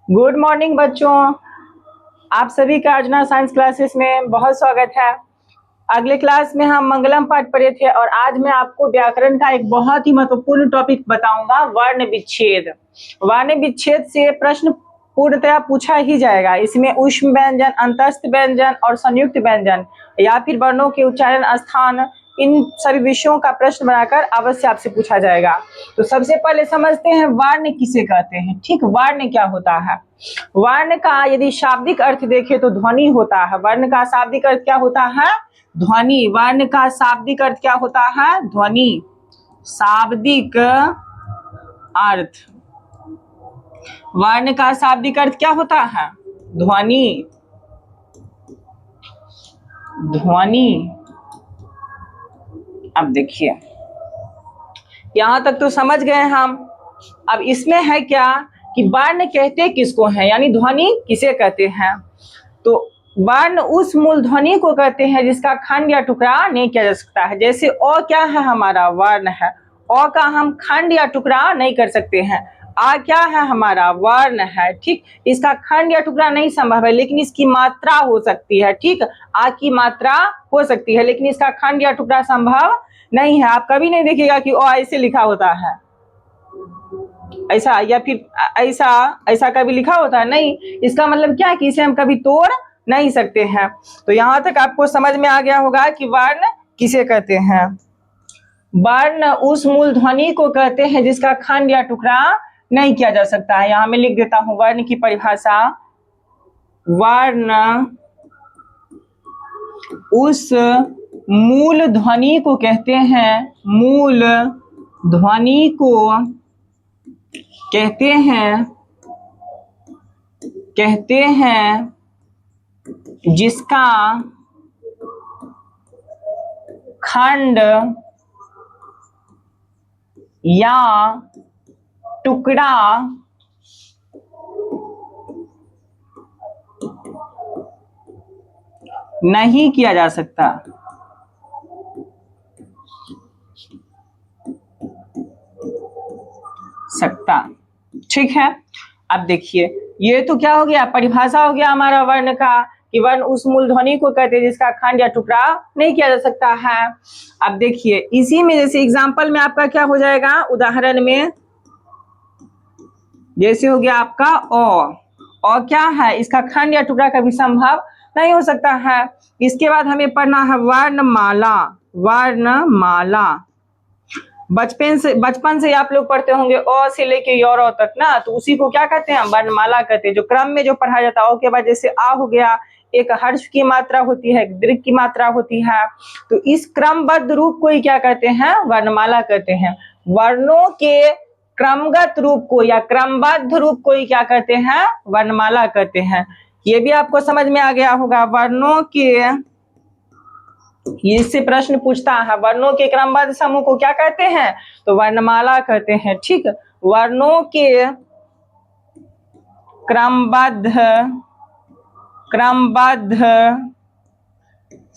Good morning बच्चों। आप सभी का अर्चना साइंस क्लासेस में बहुत स्वागत है। अगले क्लास में हम मंगलम पाठ पढ़े थे और आज मैं आपको व्याकरण का एक बहुत ही महत्वपूर्ण टॉपिक बताऊंगा, वर्ण विच्छेद। वर्ण विच्छेद से प्रश्न पूर्णतया पूछा ही जाएगा। इसमें ऊष्म व्यंजन, अंतस्थ व्यंजन और संयुक्त व्यंजन या फिर वर्णों के उच्चारण स्थान, इन सभी विषयों का प्रश्न बनाकर अवश्य आपसे पूछा जाएगा। तो सबसे पहले समझते हैं वर्ण किसे कहते हैं। ठीक, वर्ण क्या होता है। वर्ण का यदि शाब्दिक अर्थ देखें तो ध्वनि होता है। वर्ण का शाब्दिक अर्थ क्या होता है? ध्वनि। वर्ण का शाब्दिक अर्थ क्या होता है? ध्वनि। शाब्दिक अर्थ। वर्ण का शाब्दिक अर्थ क्या होता है? ध्वनि। ध्वनि। अब देखिए, यहां तक तो समझ गए हम। अब इसमें है क्या कि वर्ण कहते किसको हैं, यानी ध्वनि किसे कहते हैं। तो वर्ण उस मूल ध्वनि को कहते हैं जिसका खंड या टुकड़ा नहीं किया जा सकता है। जैसे अ क्या है? हमारा वर्ण है। अ का हम खंड या टुकड़ा नहीं कर सकते हैं। आ क्या है? हमारा वर्ण है। ठीक, इसका खंड या टुकड़ा नहीं संभव है, लेकिन इसकी मात्रा हो सकती है। ठीक, आ की मात्रा हो सकती है, लेकिन इसका खंड या टुकड़ा संभव नहीं है। आप कभी नहीं देखिएगा कि अ ऐसे लिखा होता है, ऐसा, या फिर ऐसा ऐसा कभी लिखा होता है? नहीं। इसका मतलब क्या है कि इसे हम कभी तोड़ नहीं सकते हैं। तो यहां तक आपको समझ में आ गया होगा कि वर्ण किसे कहते हैं। वर्ण उस मूल ध्वनि को कहते हैं जिसका खंड या टुकड़ा नहीं किया जा सकता है। यहां मैं लिख देता हूं वर्ण की परिभाषा। वर्ण उस मूल ध्वनि को कहते हैं, मूल ध्वनि को कहते हैं जिसका खंड या टुकड़ा नहीं किया जा सकता। ठीक है। अब देखिए, ये तो क्या हो गया? परिभाषा हो गया हमारा वर्ण का, कि वर्ण उस मूल ध्वनि को कहते हैं जिसका खंड या टुकड़ा नहीं किया जा सकता है। अब देखिए, इसी में जैसे एग्जाम्पल में आपका क्या हो जाएगा, उदाहरण में जैसे हो गया आपका अ क्या है? इसका खंड या टुकड़ा कभी संभव नहीं हो सकता है। इसके बाद हमें पढ़ना है वर्णमाला। वर्णमाला बचपन से आप लोग पढ़ते होंगे अ से लेके य तक ना, तो उसी को क्या कहते हैं? वर्णमाला कहते हैं। जो क्रम में जो पढ़ाया जाता है, अ के बाद जैसे आ हो गया, एक हर्ष की मात्रा होती है, एक दीर्घ की मात्रा होती है, तो इस क्रमबद्ध रूप को ही क्या कहते हैं? वर्णमाला कहते हैं। वर्णों के क्रमगत रूप को या क्रमबद्ध रूप को ही क्या कहते हैं? वर्णमाला कहते हैं। ये भी आपको समझ में आ गया होगा। वर्णों के, इससे प्रश्न पूछता है वर्णों के क्रमबद्ध समूह को क्या कहते हैं? तो वर्णमाला कहते हैं। ठीक, वर्णों के क्रमबद्ध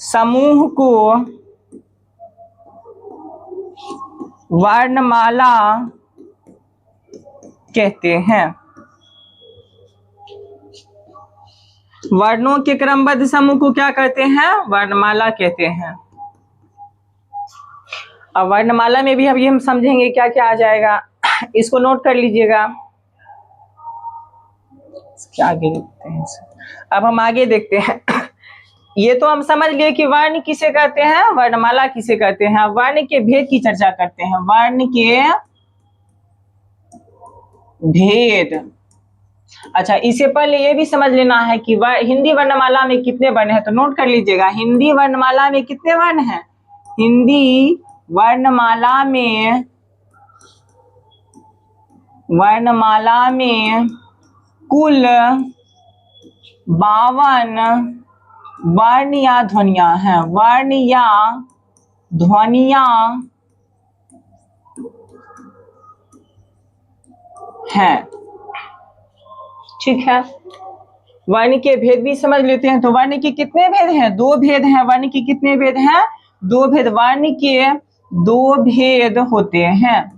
समूह को वर्णमाला कहते हैं। वर्णों के क्रमबद्ध समूह को क्या कहते हैं? वर्णमाला कहते हैं। अब वर्णमाला में भी अभी हम समझेंगे क्या क्या आ जाएगा, इसको नोट कर लीजिएगा। आगे देखते हैं। अब हम आगे देखते हैं। ये तो हम समझ लिए कि वर्ण किसे कहते हैं, वर्णमाला किसे कहते हैं। वर्ण के भेद की चर्चा करते हैं। वर्ण के भेद। अच्छा, इससे पहले ये भी समझ लेना है कि हिंदी वर्णमाला में कितने वर्ण हैं, तो नोट कर लीजिएगा। हिंदी वर्णमाला में कितने वर्ण हैं? हिंदी वर्णमाला में कुल 52 वर्ण या ध्वनियां हैं। वर्ण या ध्वनियां हैं। ठीक है, वर्ण के भेद भी समझ लेते हैं। तो वर्ण के कितने भेद हैं? 2 भेद हैं। वर्ण के कितने भेद हैं? 2 भेद। वर्ण के 2 भेद होते हैं।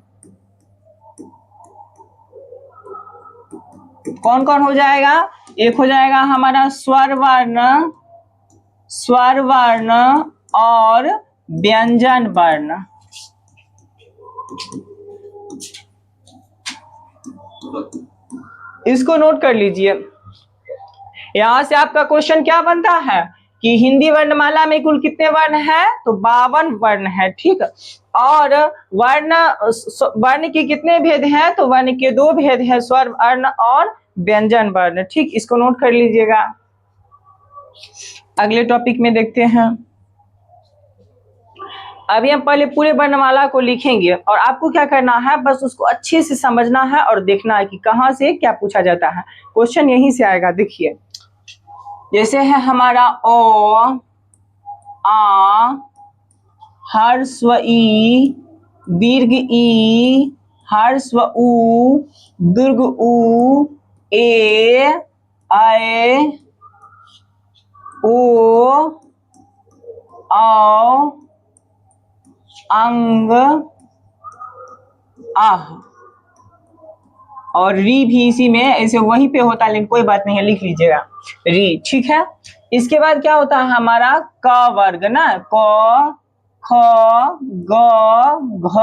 कौन कौन हो जाएगा? एक हो जाएगा हमारा स्वर वर्ण और व्यंजन वर्ण। इसको नोट कर लीजिए। यहां से आपका क्वेश्चन क्या बनता है कि हिंदी वर्णमाला में कुल कितने वर्ण हैं? तो 52 वर्ण है, ठीक। और वर्ण के कितने भेद हैं? तो वर्ण के 2 भेद हैं, स्वर वर्ण और व्यंजन वर्ण, ठीक। इसको नोट कर लीजिएगा। अगले टॉपिक में देखते हैं। अभी हम पहले पूरे वर्णमाला को लिखेंगे और आपको क्या करना है, बस उसको अच्छे से समझना है और देखना है कि कहाँ से क्या पूछा जाता है। क्वेश्चन यहीं से आएगा। देखिए, जैसे है हमारा ओ, आ, ह्रस्व ई, दीर्घ ई, ह्रस्व उ, दीर्घ उ, ए, ऐ, ओ, औ, अंग, आह। और री भी इसी में ऐसे वहीं पे होता है, लेकिन कोई बात नहीं है, लिख लीजिएगा री, ठीक है। इसके बाद क्या होता है हमारा क वर्ग ना, क, ख, ग, घ,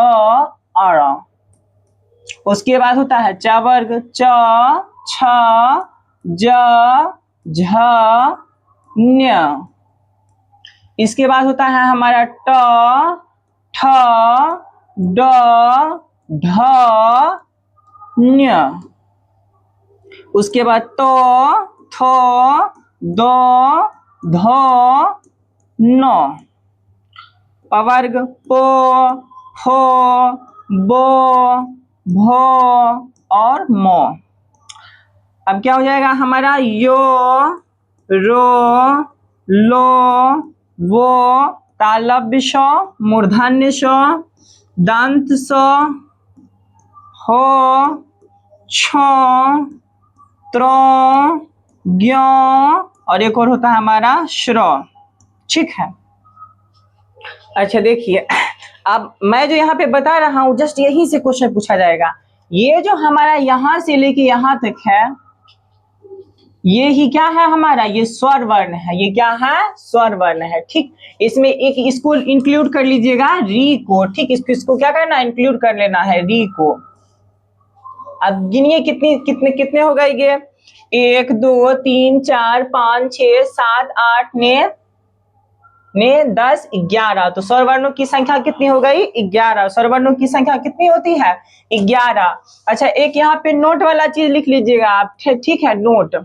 र। उसके बाद होता है च वर्ग, च, छ, ज, झ, ञ। इसके बाद होता है हमारा ट, ठ, ड, ढ, ञ। उसके बाद तो, थो, दो, धो, नो। पवर्ग पो, फो, बो, भो और मो। अब क्या हो जाएगा हमारा यो, रो, लो, वो, तालव्य श, मूर्धन्य श, दंत स, हो, छ, त्र, ज्ञ और एक और होता है हमारा श्र, ठीक है। अच्छा देखिए, अब मैं जो यहाँ पे बता रहा हूँ जस्ट यहीं से क्वेश्चन पूछा जाएगा। ये जो हमारा यहाँ से लेके यहाँ तक है, ये ही क्या है हमारा, ये स्वर वर्ण है। ये क्या है? स्वर वर्ण है, ठीक। इसमें एक इसको इंक्लूड कर लीजिएगा, री को, ठीक। इसको क्या करना है? इंक्लूड कर लेना है री को। अब गिनिए कितने कितने हो गए ये? 1 2 3 4 5 6 7 8 ने 10 11। तो स्वर वर्णों की संख्या कितनी हो गई? 11। स्वर वर्णों की संख्या कितनी होती है? 11। अच्छा, एक यहाँ पे नोट वाला चीज लिख लीजिएगा आप, ठीक है, नोट।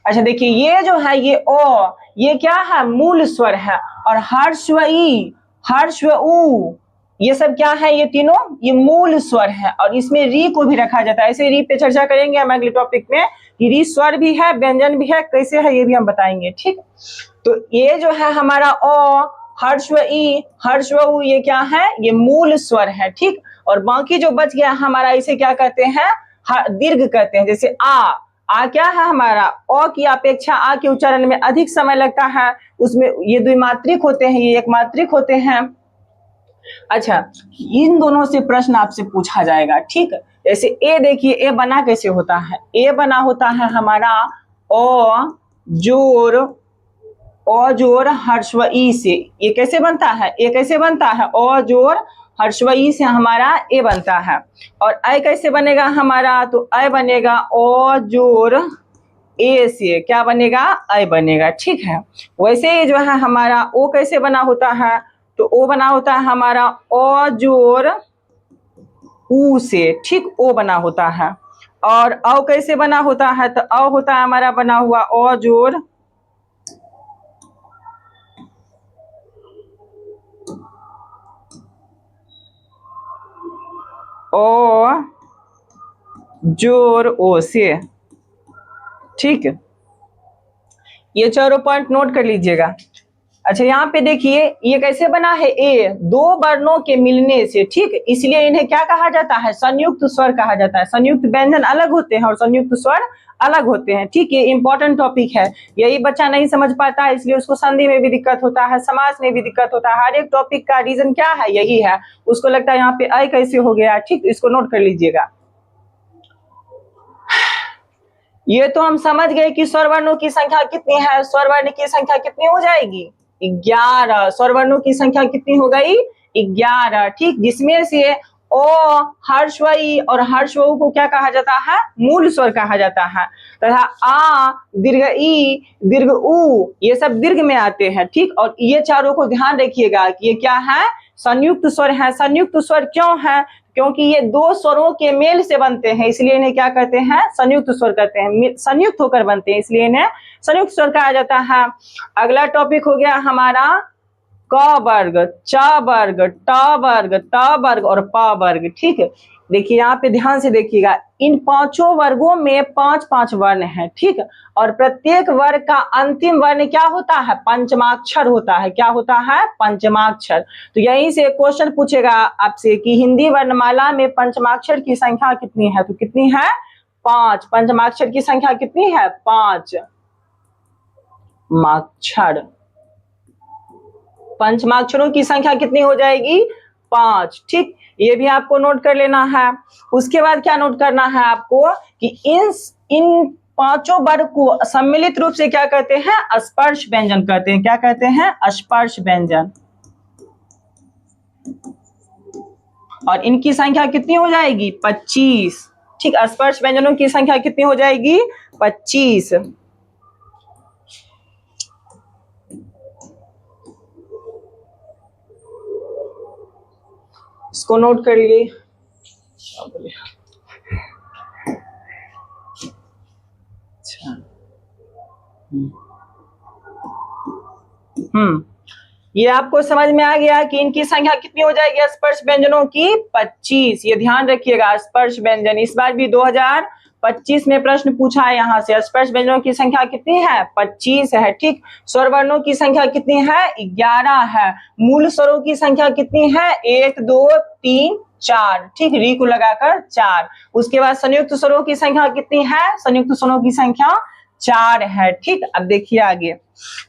अच्छा देखिए, ये जो है ये ओ, ये क्या है? मूल स्वर है। और ह्रस्व ई, ह्रस्व उ, ये सब क्या है? ये तीनों ये मूल स्वर है। और इसमें री को भी रखा जाता है। ऐसे री पे चर्चा करेंगे हम अगले टॉपिक में कि री स्वर भी है, व्यंजन भी है, कैसे है ये भी हम बताएंगे, ठीक। तो ये जो है हमारा ओ, ह्रस्व ई, ह्रस्व उ, ये क्या है? ये मूल स्वर है, ठीक। और बाकी जो बच गया हमारा, इसे क्या कहते हैं? दीर्घ कहते हैं। जैसे आ क्या है हमारा? ओ की अपेक्षा आ के उच्चारण में अधिक समय लगता है। उसमें ये द्विमात्रिक होते हैं, ये एकमात्रिक होते हैं। अच्छा, इन दोनों से प्रश्न आपसे पूछा जाएगा, ठीक। जैसे ए देखिए, ए बना कैसे होता है? ए बना होता है हमारा ओ जोर ह्रस्व ई से। ये कैसे बनता है? ए कैसे बनता है? ओ जोर ह्रस्व ई से हमारा ए बनता है। और ऐ कैसे बनेगा हमारा? तो ऐ बनेगा ओ जोर ए से। क्या बनेगा? ऐ बनेगा, ठीक है। वैसे ही जो है हमारा ओ कैसे बना होता है? तो ओ बना होता है हमारा ओ जोर ऊ से, ठीक। ओ बना होता है। और औ कैसे बना होता है? तो औ होता है हमारा बना हुआ ओ जोर ओ जोर ओ से, ठीक। ये चारों पॉइंट नोट कर लीजिएगा। अच्छा, यहाँ पे देखिए ये कैसे बना है? ए, दो वर्णों के मिलने से, ठीक। इसलिए इन्हें क्या कहा जाता है? संयुक्त स्वर कहा जाता है। संयुक्त व्यंजन अलग होते हैं और संयुक्त स्वर अलग होते हैं, ठीक। ये इंपॉर्टेंट टॉपिक है, यही बच्चा नहीं समझ पाता है, इसलिए उसको संधि में भी दिक्कत होता है, समास में भी दिक्कत होता है। हर एक टॉपिक का रीजन क्या है? यही है। उसको लगता है यहाँ पे ऐ कैसे हो गया, ठीक। इसको नोट कर लीजिएगा। ये तो हम समझ गए कि स्वर वर्णों की संख्या कितनी है। स्वर वर्ण की संख्या कितनी हो जाएगी? 11। स्वर वर्णों की संख्या कितनी हो गई? 11। ठीक, जिसमें से ओ, हर्ष व और हर्ष व को क्या कहा जाता है? मूल स्वर कहा जाता है। तथा आ, दीर्घ ई, दीर्घ उ, ये सब दीर्घ में आते हैं। ठीक, और ये चारों को ध्यान रखिएगा कि ये क्या है? संयुक्त स्वर है। संयुक्त स्वर क्यों है? क्योंकि ये दो स्वरों के मेल से बनते हैं, इसलिए इन्हें क्या कहते हैं? संयुक्त स्वर कहते हैं। संयुक्त होकर बनते हैं, इसलिए इन्हें संयुक्त स्वर कहा जाता है। अगला टॉपिक हो गया हमारा क वर्ग, च वर्ग, ट वर्ग, त वर्ग और प वर्ग। ठीक है, देखिए यहाँ पे ध्यान से देखिएगा, इन पांचों वर्गों में 5-5 वर्ण हैं। ठीक, और प्रत्येक वर्ग का अंतिम वर्ण क्या होता है? पंचमाक्षर होता है। क्या होता है? पंचमाक्षर। तो यहीं से क्वेश्चन पूछेगा आपसे कि हिंदी वर्णमाला में पंचमाक्षर की संख्या कितनी है? तो कितनी है? 5। पंचमाक्षर की संख्या कितनी है? 5 माक्षर। पंचमाक्षरों की संख्या कितनी हो जाएगी? 5। ठीक, ये भी आपको नोट कर लेना है। उसके बाद क्या नोट करना है आपको कि इन पांचों वर्ग को सम्मिलित रूप से क्या कहते हैं? स्पर्श व्यंजन कहते हैं। क्या कहते हैं? स्पर्श व्यंजन। और इनकी संख्या कितनी हो जाएगी? 25। ठीक, स्पर्श व्यंजनों की संख्या कितनी हो जाएगी? 25। इसको नोट कर लिए। ये आपको समझ में आ गया कि इनकी संख्या कितनी हो जाएगी स्पर्श व्यंजनों की? 25। ये ध्यान रखिएगा, स्पर्श व्यंजन। इस बार भी 2025 में प्रश्न पूछा है यहाँ से। स्पर्श व्यंजनों की संख्या कितनी है? 25 है। ठीक, स्वर वर्णों की संख्या कितनी है? 11 है। मूल स्वरों की संख्या कितनी है? 1, 2, 3, 4। ठीक, री को लगाकर 4। उसके बाद संयुक्त स्वरों की संख्या कितनी है? संयुक्त स्वरों की संख्या 4 है। ठीक, अब देखिए आगे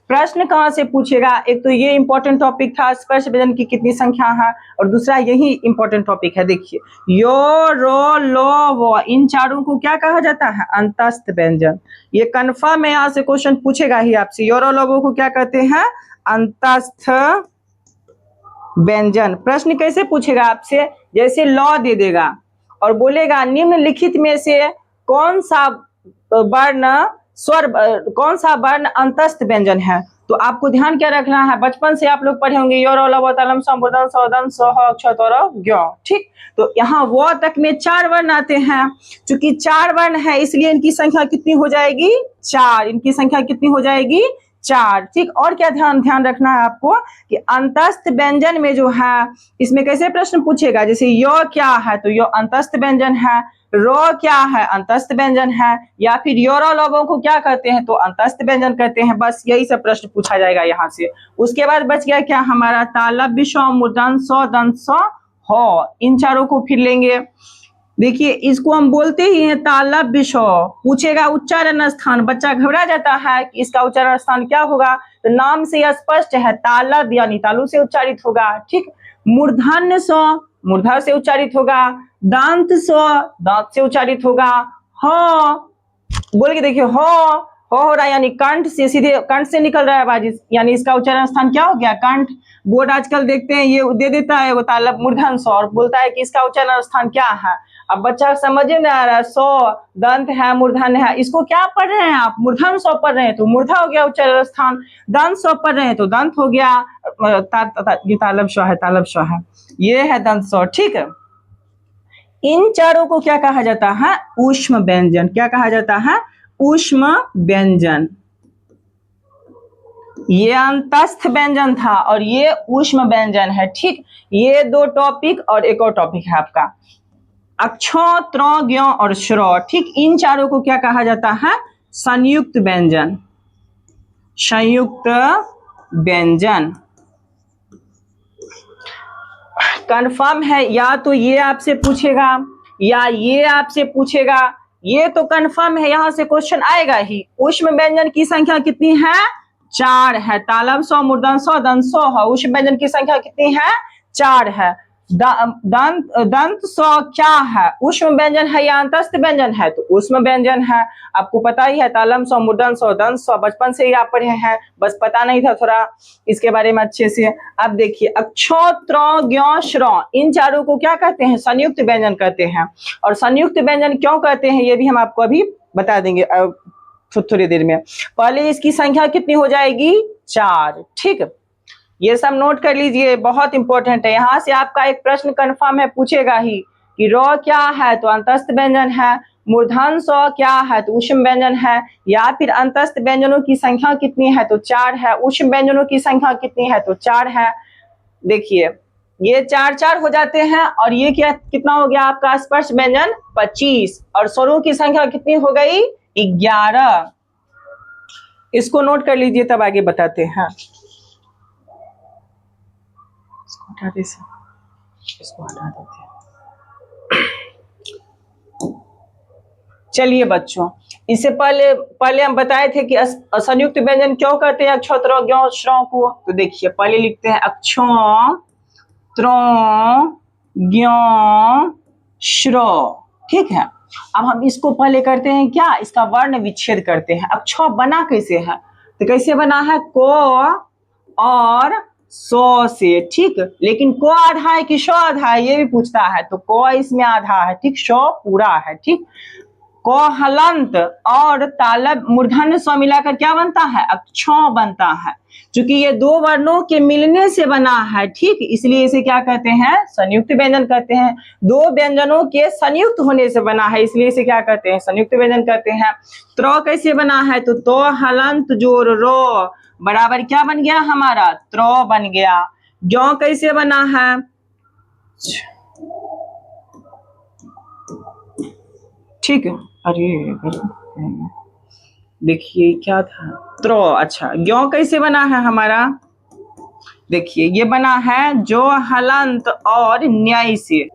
प्रश्न कहां से पूछेगा। एक तो ये इंपॉर्टेंट टॉपिक था, स्पर्श व्यंजन की कितनी संख्या है, और दूसरा यही इंपॉर्टेंट टॉपिक है। देखिए, यो, रो, लो, वो, इन चारों को क्या कहा जाता है? अंतस्थ व्यंजन। ये कन्फर्म है, यहाँ से क्वेश्चन पूछेगा ही आपसे। यो, रो, लो, वो को क्या कहते हैं? अंतस्थ व्यंजन। प्रश्न कैसे पूछेगा आपसे? जैसे लॉ दे देगा और बोलेगा निम्नलिखित में से कौन सा वर्ण अंतस्थ व्यंजन है। तो आपको ध्यान क्या रखना है? बचपन से आप लोग पढ़े होंगे यो, रो, लो, तलम, सम, मूर्धन, सवदन, सह, अक्षत और ज्ञ। ठीक, तो यहाँ वो तक में 4 वर्ण आते हैं। चूंकि 4 वर्ण है, इसलिए इनकी संख्या कितनी हो जाएगी? 4। इनकी संख्या कितनी हो जाएगी? 4। ठीक, और क्या ध्यान रखना है आपको कि अंतस्थ व्यंजन में जो है, इसमें कैसे प्रश्न पूछेगा? जैसे यो क्या है? तो यो अंतस्थ व्यंजन है। रो क्या है? अंतस्थ व्यंजन है। या फिर योरो लोगों को क्या कहते हैं? तो अंतस्थ व्यंजन कहते हैं। बस यही सब प्रश्न पूछा जाएगा यहाँ से। उसके बाद बच गया क्या हमारा? तालब, विषो, मूर्धन, सौ, दंत, सौ, हो। इन चारों को फिर लेंगे। देखिए, इसको हम बोलते ही हैं तालब विषो। पूछेगा उच्चारण स्थान, बच्चा घबरा जाता है कि इसका उच्चारण स्थान क्या होगा। तो नाम से यह स्पष्ट है, तालब यानी तालु से उच्चारित होगा। ठीक, मूर्धन्य सो मूर्धा से उच्चारित होगा। दांत सो दांत से उच्चारित होगा। हो बोल के देखिए, हो रहा है, यानी कंठ से, सीधे कंठ से निकल रहा है आवाज, यानी इसका उच्चारण स्थान क्या हो गया? कंठ। बोर्ड आजकल देखते हैं ये दे देता है वो तालब मूर्धन सौ और बोलता है कि इसका उच्चारण स्थान क्या है। अब बच्चा समझ में आ रहा है, सौ दंत है, मूर्धन है, इसको क्या पढ़ रहे हैं आप? मूर्धन सौ पढ़ रहे हैं तो मूर्धा हो गया उच्चारण स्थान। दंत सौ पढ़ रहे हैं तो दंत हो गया। ये तालब शौ है, तालब शौ है, ये है दंत सौ। ठीक है, इन चारों को क्या कहा जाता है? ऊष्म व्यंजन। क्या कहा जाता है? ऊष्म व्यंजन। ये अंतस्थ व्यंजन था और ये ऊष्म व्यंजन है। ठीक, ये 2 टॉपिक और एक और टॉपिक है आपका अक्षो, त्र, ज्ञ और श्रो। ठीक, इन चारों को क्या कहा जाता है? संयुक्त व्यंजन। संयुक्त व्यंजन कंफर्म है। या तो ये आपसे पूछेगा या ये आपसे पूछेगा, ये तो कंफर्म है, यहां से क्वेश्चन आएगा ही। ऊष्म व्यंजन की संख्या कितनी है? 4 है। तालब सौ, मूर्धन सौ, दंत सौ है। ऊष्म व्यंजन की संख्या कितनी है? 4 है। दंत स्व क्या है, ऊष्म व्यंजन है या अंतस्थ व्यंजन है, तो ऊष्म व्यंजन है। आपको पता ही है, तालम स्व, मूर्धन स्व, दंत स्व, बचपन से ही आप पढ़े हैं, बस पता नहीं था थोड़ा इसके बारे में अच्छे से। अब देखिए अक्षो, त्र, ज्ञ, श्र, इन चारों को क्या कहते हैं, संयुक्त व्यंजन कहते हैं। और संयुक्त व्यंजन क्यों कहते हैं ये भी हम आपको अभी बता देंगे थोड़ी देर में। पहले इसकी संख्या कितनी हो जाएगी, 4। ठीक, ये सब नोट कर लीजिए, बहुत इंपॉर्टेंट है। यहां से आपका एक प्रश्न कंफर्म है, पूछेगा ही कि रो क्या है, तो अंतस्थ व्यंजन है। मूर्धन स्व क्या है, तो ऊष्म व्यंजन है। या फिर अंतस्थ व्यंजनों की संख्या कितनी है, तो 4 है। ऊष्म व्यंजनों की संख्या कितनी है, तो 4 है। देखिए ये 4 4 हो जाते हैं, और ये क्या कितना हो गया आपका स्पर्श व्यंजन 25, और स्वरों की संख्या कितनी हो गई 11। इसको नोट कर लीजिए, तब आगे बताते हैं। इसको हटा देते हैं। चलिए बच्चों, इससे पहले हम बताए थे कि संयुक्त व्यंजन क्यों कहते हैं अक्षो, त्र, ज्ञ, श्र को। तो देखिए पहले लिखते हैं अक्षो, त्र, ज्ञ, श्र। ठीक है, अब हम इसको पहले करते हैं क्या, इसका वर्ण विच्छेद करते हैं। अक्षो बना कैसे है, तो कैसे बना है, को और सो से। ठीक, लेकिन को आधा है कि शो आधा है, ये भी पूछता है, तो को इसमें आधा है, ठीक, शो पूरा है। ठीक, को हलंत और तालब मूर्धन्य स्व मिलाकर क्या बनता है, अक्षो बनता है। क्योंकि ये दो वर्णों के मिलने से बना है, ठीक, इसलिए इसे क्या कहते हैं, संयुक्त व्यंजन कहते हैं। दो व्यंजनों के संयुक्त होने से बना है, इसलिए इसे क्या कहते हैं, संयुक्त व्यंजन कहते हैं। त्र कैसे बना है, तो हलंत जोड़ रो बराबर क्या बन गया हमारा, त्र बन गया। ज्ञ कैसे बना है, ठीक है, अरे देखिए क्या था, त्र, अच्छा। ज्ञ कैसे बना है हमारा, देखिए ये बना है जो हलंत और न्याय से।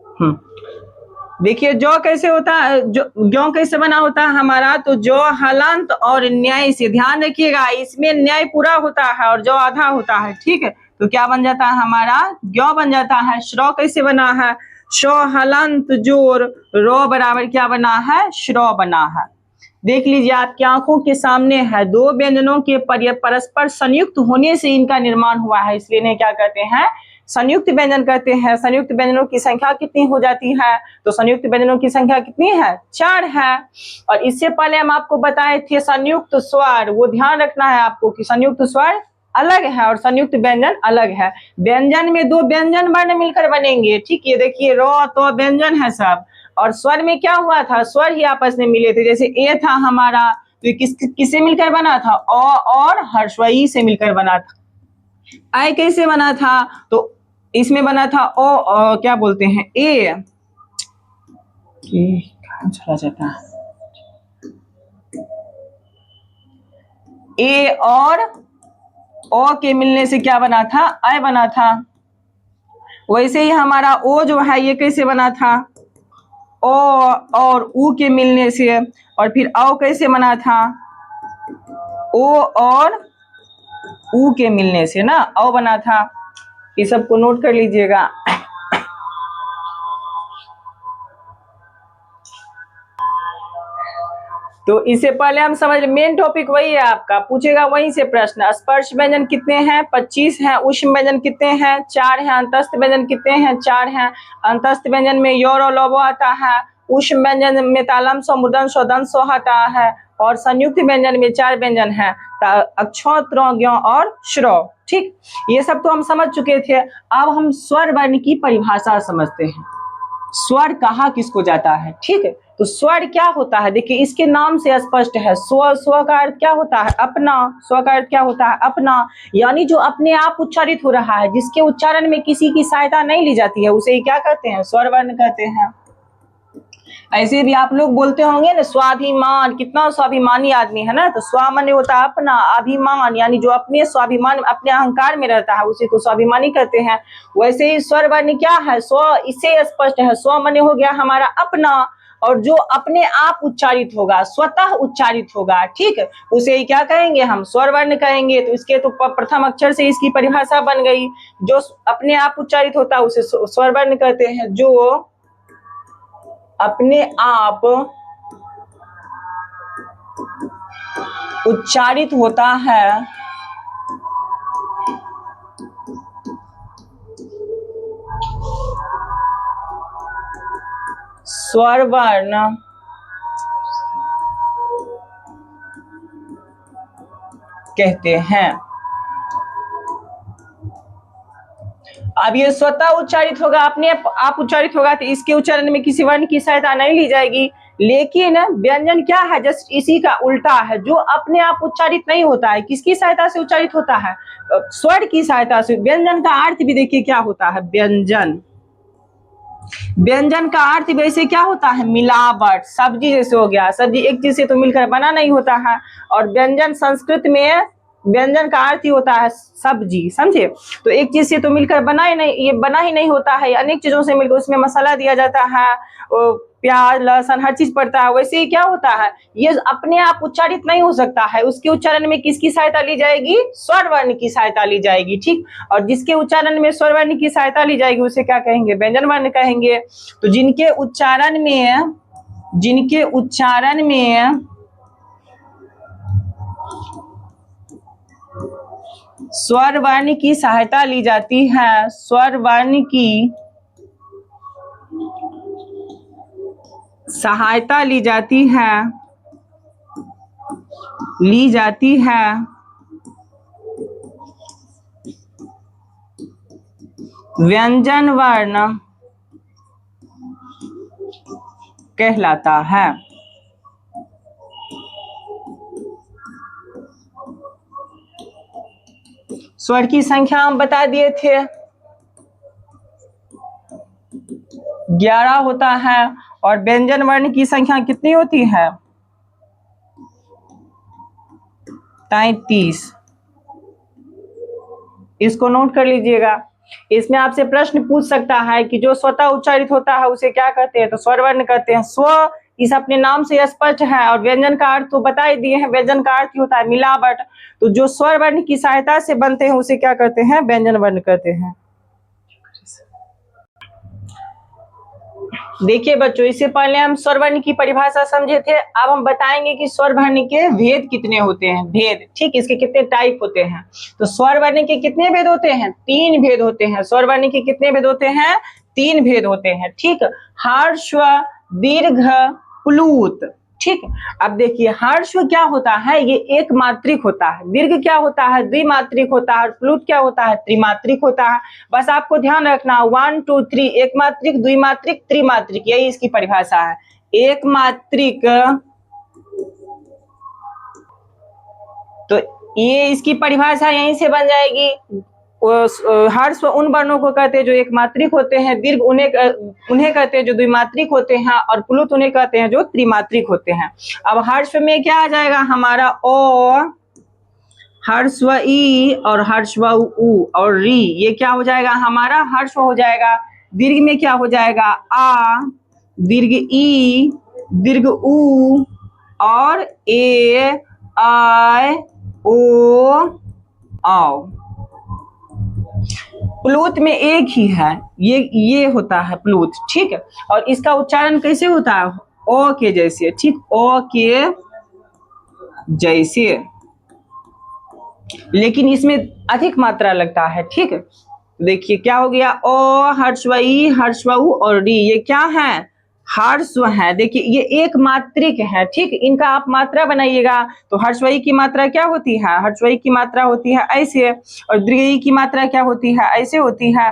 देखिए जो कैसे होता है, जो ज्ञ कैसे बना होता है हमारा, तो जो हलंत और न्याय से। ध्यान रखिएगा, इसमें न्याय पूरा होता है और जो आधा होता है। ठीक है, तो क्या बन जाता है हमारा, ज्ञ बन जाता है। श्र कैसे बना है, शो हलंत जोर रो बराबर क्या बना है, श्रो बना है। देख लीजिए आपकी आंखों के सामने है, दो व्यंजनों के परस्पर संयुक्त होने से इनका निर्माण हुआ है, इसलिए इन्हें क्या कहते हैं, संयुक्त व्यंजन कहते हैं। संयुक्त व्यंजनों की संख्या कितनी हो जाती है, तो संयुक्त व्यंजनों की संख्या कितनी है, 4 है। और इससे पहले हम आपको बताए थे संयुक्त स्वर, वो ध्यान रखना है आपको कि संयुक्त स्वर अलग है और संयुक्त व्यंजन अलग है। व्यंजन में दो व्यंजन वर्ण मिलकर बनेंगे। ठीक, ये देखिए रो तो व्यंजन है सब, और स्वर में क्या हुआ था, स्वर ही आपस में मिले थे। जैसे ए था हमारा, तो किससे मिलकर बना था, अ और ह्रस्व से मिलकर बना था। आई कैसे बना था, तो इसमें बना था ओ, क्या बोलते हैं, ए कहां चला जाता है, ए और ओ के मिलने से क्या बना था, आई बना था। वैसे ही हमारा ओ जो है ये कैसे बना था, ओ और ऊ के मिलने से। और फिर औ कैसे बना था, ओ और ऊ के मिलने से ना, औ बना था। ये सबको नोट कर लीजिएगा। तो इससे पहले हम समझ, मेन टॉपिक वही है आपका, पूछेगा वहीं से प्रश्न। स्पर्श व्यंजन कितने हैं, 25 हैं। ऊष्म व्यंजन कितने हैं, 4 हैं। अंतस्थ व्यंजन कितने हैं, 4 हैं। अंतस्थ व्यंजन में योर और लोबो आता है। ऊष्म व्यंजन में तालम स्व, मूर्धन स्व, दंत स्व आता है। और संयुक्त व्यंजन में 4 व्यंजन है, अक्षो, त्र, ज्ञ और श्रो। ठीक, ये सब तो हम समझ चुके थे। अब हम स्वर वर्ण की परिभाषा समझते हैं, स्वर कहा किसको जाता है। ठीक है, तो स्वर क्या होता है, देखिए इसके नाम से स्पष्ट है। स्व का अर्थ क्या होता है, अपना। स्व का अर्थ क्या होता है, अपना, यानी जो अपने आप उच्चारित हो रहा है, जिसके उच्चारण में किसी की सहायता नहीं ली जाती है, उसे क्या कहते हैं, स्वर वर्ण कहते हैं। ऐसे भी आप लोग बोलते होंगे ना, स्वाभिमान, कितना स्वाभिमानी आदमी है ना, तो स्व माने होता है अपना, अभिमान यानी जो अपने स्वाभिमान, अपने अहंकार में रहता है, उसे तो स्वाभिमानी कहते हैं। वैसे ही स्वर वर्ण क्या है, स्व, इससे स्पष्ट है। स्व माने हो गया हमारा अपना, और जो अपने आप उच्चारित होगा, स्वतः उच्चारित होगा, ठीक, उसे ही क्या कहेंगे हम, स्वर वर्ण कहेंगे। तो इसके तो प्रथम अक्षर से इसकी परिभाषा बन गई। जो अपने आप उच्चारित होता है उसे स्वर वर्ण कहते हैं। जो अपने आप उच्चारित होता है स्वर वर्ण कहते हैं। अब ये स्वतः उच्चारित होगा, अपने आप उच्चारित होगा, तो इसके उच्चारण में किसी वर्ण की सहायता नहीं ली जाएगी। लेकिन व्यंजन क्या है, जस्ट इसी का उल्टा है। जो अपने आप उच्चारित नहीं होता है, किसकी सहायता से उच्चारित होता है, स्वर की सहायता से। व्यंजन का अर्थ भी देखिए क्या होता है, व्यंजन, व्यंजन का अर्थ वैसे क्या होता है, मिलावट। सब्जी जैसे हो गया, सब्जी एक चीज से तो मिलकर बना नहीं होता है। और व्यंजन संस्कृत में व्यंजन का अर्थ ही होता है सब्जी, समझे। तो एक चीज से तो मिलकर बना ही नहीं, ये बना ही नहीं होता है, अनेक चीजों से मिलकर उसमें मसाला दिया जाता है, प्याज लहसुन हर चीज पड़ता है। वैसे ही क्या होता है, ये अपने आप उच्चारित नहीं हो सकता है। उसके उच्चारण में किसकी सहायता ली जाएगी, स्वर वर्ण की सहायता ली जाएगी, ठीक। और जिसके उच्चारण में स्वर वर्ण की सहायता ली जाएगी उसे क्या कहेंगे, व्यंजन वर्ण कहेंगे। तो जिनके उच्चारण में स्वर वर्ण की सहायता ली जाती है, स्वर वर्ण की सहायता ली जाती है व्यंजन वर्ण कहलाता है। स्वर की संख्या हम बता दिए थे, 11 होता है। और व्यंजन वर्ण की संख्या कितनी होती है, 33। इसको नोट कर लीजिएगा। इसमें आपसे प्रश्न पूछ सकता है कि जो स्वतः उच्चारित होता है उसे क्या कहते हैं, तो स्वर वर्ण कहते हैं। स्व इस अपने नाम से स्पष्ट है, और व्यंजन का अर्थ तो बता ही दिए हैं, व्यंजन का अर्थ होता है मिलावट। तो जो स्वर वर्ण की सहायता से बनते हैं उसे क्या कहते हैं, व्यंजन वर्ण कहते हैं। देखिए बच्चों, इससे पहले हम स्वर वर्ण की परिभाषा समझे थे। अब हम बताएंगे कि स्वर वर्ण के भेद कितने होते हैं, भेद, ठीक, इसके कितने टाइप होते हैं। तो स्वर वर्ण के कितने भेद होते हैं, 3 भेद होते हैं। स्वर वर्ण के कितने भेद होते हैं, 3 भेद होते हैं, ठीक। ह्रस्व, दीर्घ, प्लुत, ठीक। अब देखिए ह्रस्व क्या होता है, ये एक मात्रिक होता है। दीर्घ क्या होता है, द्विमात्रिक होता है। प्लुत क्या होता है, त्रिमात्रिक होता है। बस आपको ध्यान रखना 1 2 3, एक मात्रिक, द्विमात्रिक, त्रिमात्रिक, यही इसकी परिभाषा है। एक मात्रिक, तो ये इसकी परिभाषा यहीं से बन जाएगी। ह्रस्व उन वर्णों को कहते हैं जो एक मात्रिक होते हैं, दीर्घ उन्हें कहते हैं जो द्विमात्रिक होते हैं, और प्लुत उन्हें कहते हैं जो त्रिमात्रिक होते हैं। अब ह्रस्व में क्या आ जाएगा हमारा, ओ, ह्रस्व ई और ह्रस्व उ और री, ये क्या हो जाएगा हमारा, ह्रस्व हो जाएगा। दीर्घ में क्या हो जाएगा, आ, दीर्घ ई, दीर्घ उ और ए, आय, ओ, आओ। प्लुत में एक ही है, ये होता है प्लुत, ठीक है। और इसका उच्चारण कैसे होता है, ओ के जैसे, ठीक, ओ के जैसे, लेकिन इसमें अधिक मात्रा लगता है, ठीक है। देखिए क्या हो गया, ओ, ह्रस्व ई, ह्रस्व उ और री, ये क्या है, ह्रस्व है। देखिए ये एक मात्रिक है, ठीक। इनका आप मात्रा बनाइएगा तो ह्रस्व ई की मात्रा क्या होती है, ह्रस्व ई की मात्रा होती है ऐसे, और दीर्घ ई की मात्रा क्या होती है, ऐसे होती है,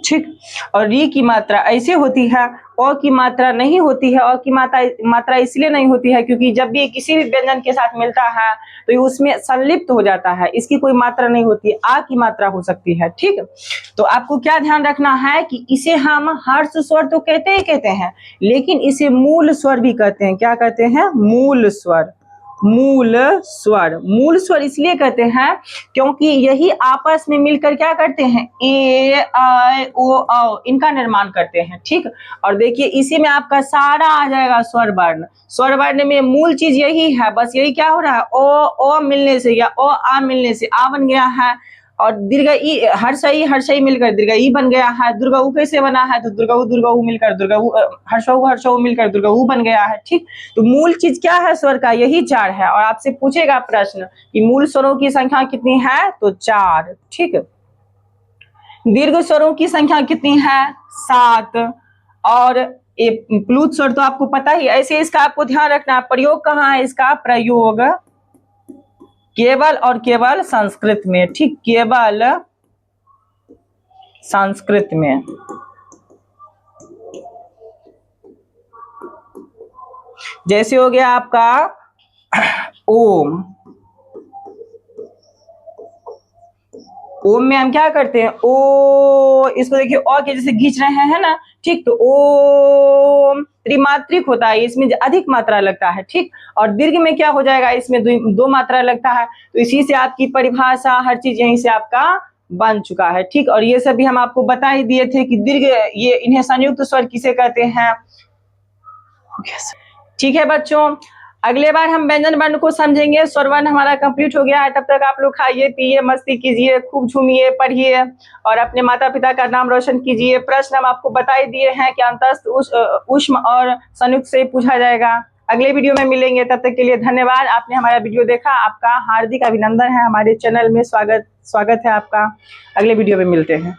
ठीक। और री की मात्रा ऐसे होती है, ओ की मात्रा नहीं होती है। ओ की मात्रा इसलिए नहीं होती है क्योंकि जब भी किसी भी व्यंजन के साथ मिलता है तो ये उसमें संलिप्त हो जाता है, इसकी कोई मात्रा नहीं होती, आ की मात्रा हो सकती है, ठीक। तो आपको क्या ध्यान रखना है कि इसे हम हर्ष स्वर तो कहते हैं, लेकिन इसे मूल स्वर भी कहते हैं। क्या कहते हैं, मूल स्वर। मूल स्वर। मूल स्वर इसलिए कहते हैं क्योंकि यही आपस में मिलकर क्या करते हैं, ए आई ओ औ इनका निर्माण करते हैं। ठीक, और देखिए इसी में आपका सारा आ जाएगा स्वर वर्ण। स्वर वर्ण में मूल चीज यही है, बस यही क्या हो रहा है, ओ मिलने से या ओ आ मिलने से आ बन गया है, और दीर्घ ई हर्षई मिलकर दीर्घ ई बन गया है। दुर्गा ऊ कैसे बना है, तो दुर्गा ऊ मिलकर दुर्गा ऊ, हर्षऊ मिलकर दुर्गा ऊ बन गया है। ठीक, तो मूल चीज क्या है स्वर का, यही 4 है। और आपसे पूछेगा प्रश्न कि मूल स्वरों की संख्या कितनी है, तो 4। ठीक, दीर्घ स्वरों की संख्या कितनी है, 7। और ये प्लुत स्वर तो आपको पता ही, ऐसे इसका आपको ध्यान रखना है। प्रयोग कहाँ है इसका, प्रयोग केवल और केवल संस्कृत में। ठीक, केवल संस्कृत में। जैसे हो गया आपका ओम। ओम में हम क्या करते हैं, ओ, इसको देखिए ओ के जैसे खींच रहे हैं ना। ठीक, तो ओम त्रिमात्रिक होता है, इसमें अधिक मात्रा लगता है। ठीक, और दीर्घ में क्या हो जाएगा, इसमें दो मात्रा लगता है। तो इसी से आपकी परिभाषा हर चीज यहीं से आपका बन चुका है। ठीक, और ये सब भी हम आपको बता ही दिए थे कि दीर्घ ये इन्हें संयुक्त स्वर किसे कहते हैं। ठीक है बच्चों, अगले बार हम व्यंजन वर्ण को समझेंगे। स्वर वर्ण हमारा कंप्लीट हो गया है। तब तक आप लोग खाइए पिए मस्ती कीजिए, खूब झूमिए, पढ़िए और अपने माता पिता का नाम रोशन कीजिए। प्रश्न हम आपको बता ही दिए हैं कि अंतस्थ ऊष्म और संयुक्त से पूछा जाएगा। अगले वीडियो में मिलेंगे, तब तक के लिए धन्यवाद। आपने हमारा वीडियो देखा, आपका हार्दिक अभिनंदन है। हमारे चैनल में स्वागत है आपका। अगले वीडियो में मिलते हैं।